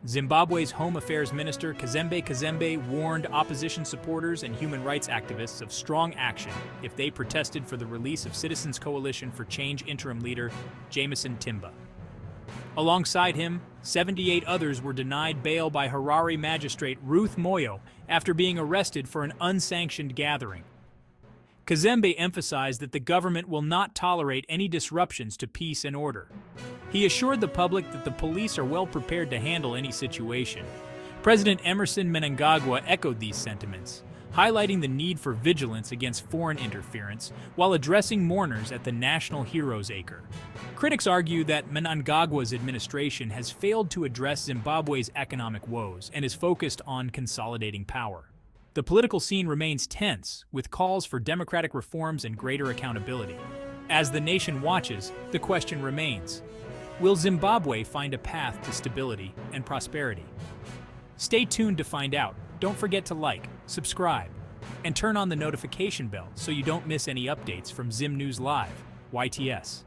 Zimbabwe's Home Affairs Minister Kazembe warned opposition supporters and human rights activists of strong action if they protested for the release of Citizens Coalition for Change interim leader Jameson Timba. Alongside him, 78 others were denied bail by Harare magistrate Ruth Moyo after being arrested for an unsanctioned gathering. Kazembe emphasized that the government will not tolerate any disruptions to peace and order. He assured the public that the police are well prepared to handle any situation. President Emmerson Mnangagwa echoed these sentiments, highlighting the need for vigilance against foreign interference while addressing mourners at the National Heroes Acre. Critics argue that Mnangagwa's administration has failed to address Zimbabwe's economic woes and is focused on consolidating power. The political scene remains tense, with calls for democratic reforms and greater accountability. As the nation watches, the question remains: will Zimbabwe find a path to stability and prosperity? Stay tuned to find out. Don't forget to like, subscribe, and turn on the notification bell so you don't miss any updates from Zim News Live, YTS.